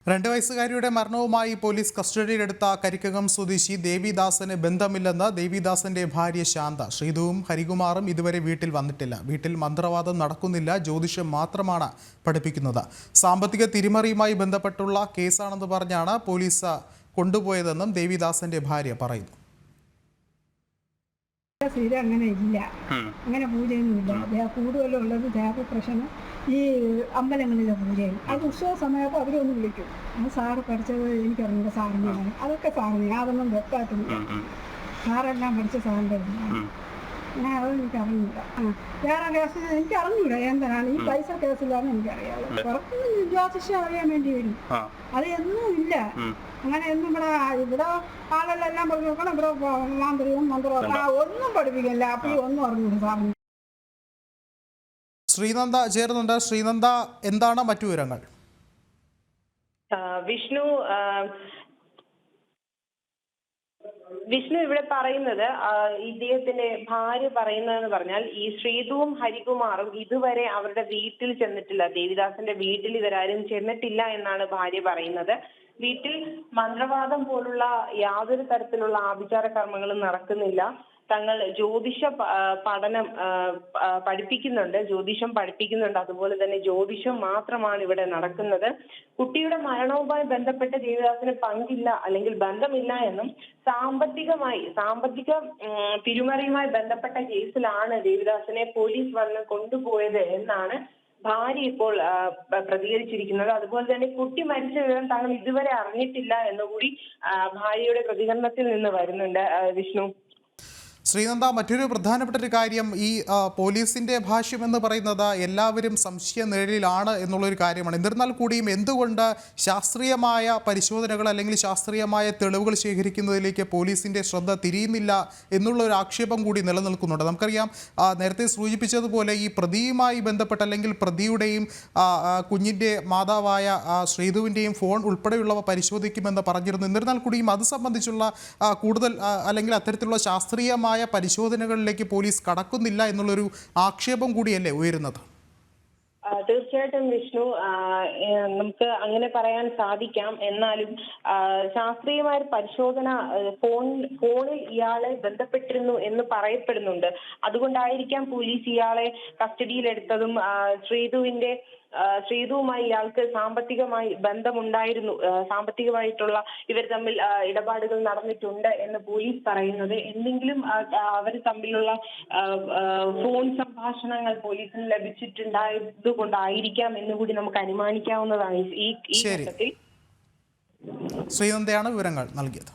2 വയസ്സുകാരിയുടെ മരണവുമായി പോലീസ് കസ്റ്റഡിയിലെടുത്ത കരിക്കകം സ്വദേശി ദേവിദാസന് ബന്ധമില്ലെന്ന് ദേവിദാസന്റെ ഭാര്യ ശാന്ത. ശ്രീധുവും ഹരികുമാറും ഇതുവരെ വീട്ടിൽ വന്നിട്ടില്ല. വീട്ടിൽ മന്ത്രവാദം നടക്കുന്നില്ല, ജ്യോതിഷം മാത്രമാണ് പഠിപ്പിക്കുന്നത്. സാമ്പത്തിക തിരിമറിയുമായി ബന്ധപ്പെട്ടുള്ള കേസാണെന്ന് പറഞ്ഞാണ് പോലീസ് കൊണ്ടുപോയതെന്നും ദേവിദാസന്റെ ഭാര്യ പറയുന്നു. അങ്ങനെ ഇല്ല, അങ്ങനെ പൂജയൊന്നുമില്ല. കൂടുതലുള്ളത് ദേവപ്രശ്നം ഈ അമ്പലങ്ങളിലെ പൂജയും. അത് ഉത്സവ സമയത്ത് അവരൊന്ന് വിളിക്കും. സാറ് പഠിച്ചത് എനിക്കറിയില്ല, സാറിനെയാണ്. അതൊക്കെ സാറിനെ അതൊന്നും വെക്കാത്തില്ല. സാറെല്ലാം പഠിച്ച സാറിൻ്റെ ഞാൻ അത് എനിക്കറിഞ്ഞില്ല. വേറെ കേസ് എനിക്കറിഞ്ഞൂല എന്താണ് ഈ പൈസ കേസിലാണ് എനിക്കറിയാം. പുറത്തുനിന്ന് ജ്യോതിഷം അറിയാൻ വേണ്ടി വരും. അത് എന്നും ഇല്ല. അങ്ങനെ എന്നും ഇവിടെ ആളെല്ലാം പഠിച്ചു നോക്കണം. ഇവിടെ മാന്ത്രികം മന്ത്രം ഒന്നും പഠിപ്പിക്കില്ല. അപ്പോൾ ഒന്നും അറിഞ്ഞൂല സാറിന്. ശ്രീനന്ദ ചേരുന്നുണ്ട്. ശ്രീനന്ദ, എന്താണ് മറ്റു വിവരങ്ങൾ? വിഷ്ണു ഇവിടെ പറയുന്നത്, ഇദ്ദേഹത്തിന്റെ ഭാര്യ പറയുന്നതെന്ന് പറഞ്ഞാൽ ഈ ശ്രീധുവും ഹരികുമാറും ഇതുവരെ അവരുടെ വീട്ടിൽ ചെന്നിട്ടില്ല. ദേവിദാസന്റെ വീട്ടിൽ ഇവരാരും ചെന്നിട്ടില്ല എന്നാണ് ഭാര്യ പറയുന്നത്. വീട്ടിൽ മന്ത്രവാദം പോലുള്ള യാതൊരു തരത്തിലുള്ള ആഭിചാര കർമ്മങ്ങളും നടക്കുന്നില്ല. തങ്ങൾ ജ്യോതിഷം പഠിപ്പിക്കുന്നുണ്ട്. അതുപോലെ തന്നെ ജ്യോതിഷം മാത്രമാണ് ഇവിടെ നടക്കുന്നത്. കുട്ടിയുടെ മരണവുമായി ബന്ധപ്പെട്ട ദേവിദാസിന് പങ്കില്ല അല്ലെങ്കിൽ ബന്ധമില്ല എന്നും സാമ്പത്തിക തിരിമറിയുമായി ബന്ധപ്പെട്ട കേസിലാണ് ദേവിദാസിനെ പോലീസ് വന്ന് കൊണ്ടുപോയത് എന്നാണ് ഭാര്യ ഇപ്പോൾ പ്രതികരിച്ചിരിക്കുന്നത്. അതുപോലെ തന്നെ കുട്ടി മരിച്ച വിവരം താങ്കൾ ഇതുവരെ അറിഞ്ഞിട്ടില്ല എന്നുകൂടി ഭാര്യയുടെ പ്രതികരണത്തിൽ നിന്ന് വരുന്നുണ്ട്. വിഷ്ണു, ശ്രീനന്ദ, മറ്റൊരു പ്രധാനപ്പെട്ട ഒരു കാര്യം, ഈ പോലീസിൻ്റെ ഭാഷ്യം എന്ന് പറയുന്നത് എല്ലാവരും സംശയ നിഴലിലാണ് എന്നുള്ളൊരു കാര്യമാണ്. എന്നിരുന്നാൽ കൂടിയും എന്തുകൊണ്ട് ശാസ്ത്രീയമായ പരിശോധനകൾ അല്ലെങ്കിൽ ശാസ്ത്രീയമായ തെളിവുകൾ ശേഖരിക്കുന്നതിലേക്ക് പോലീസിൻ്റെ ശ്രദ്ധ തിരിയുന്നില്ല എന്നുള്ള ഒരു ആക്ഷേപം കൂടി നിലനിൽക്കുന്നുണ്ട്. നമുക്കറിയാം, നേരത്തെ സൂചിപ്പിച്ചതുപോലെ ഈ പ്രതിയുമായി ബന്ധപ്പെട്ട് അല്ലെങ്കിൽ പ്രതിയുടെയും കുഞ്ഞിൻ്റെ മാതാവായ ശ്രീധുവിൻ്റെയും ഫോൺ ഉൾപ്പെടെയുള്ളവ പരിശോധിക്കുമെന്ന് പറഞ്ഞിരുന്നു. എന്നിരുന്നാൽ കൂടിയും അത് സംബന്ധിച്ചുള്ള കൂടുതൽ അല്ലെങ്കിൽ അത്തരത്തിലുള്ള ശാസ്ത്രീയമായ പരിശോധനകളിലേക്ക് പോലീസ് കടക്കുന്നില്ല എന്നുള്ളൊരു ആക്ഷേപം കൂടിയല്ലേ ഉയരുന്നത്? തീർച്ചയായിട്ടും വിഷ്ണു, നമുക്ക് അങ്ങനെ പറയാൻ സാധിക്കാം. എന്നാലും ശാസ്ത്രീയമായ പരിശോധന ഫോണിൽ ഇയാളെ ബന്ധപ്പെട്ടിരുന്നു എന്ന് പറയപ്പെടുന്നുണ്ട്. അതുകൊണ്ടായിരിക്കാം പോലീസ് ഇയാളെ കസ്റ്റഡിയിലെടുത്തതും ശ്രീധുവുമായി ഇയാൾക്ക് സാമ്പത്തികമായി ബന്ധമുണ്ടായിരുന്നു, സാമ്പത്തികമായിട്ടുള്ള ഇവർ തമ്മിൽ ഇടപാടുകൾ നടന്നിട്ടുണ്ട് എന്ന് പോലീസ് പറയുന്നത്. എന്തെങ്കിലും അവർ തമ്മിലുള്ള ഫോൺ സംഭാഷണങ്ങൾ പോലീസിന് ലഭിച്ചിട്ടുണ്ടായത് കൊണ്ടായിരിക്കാം എന്നുകൂടി നമുക്ക് അനുമാനിക്കാവുന്നതാണ് ഈ ഘട്ടത്തിൽ. ശ്രീനന്ദയാണ് വിവരങ്ങൾ നൽകിയത്.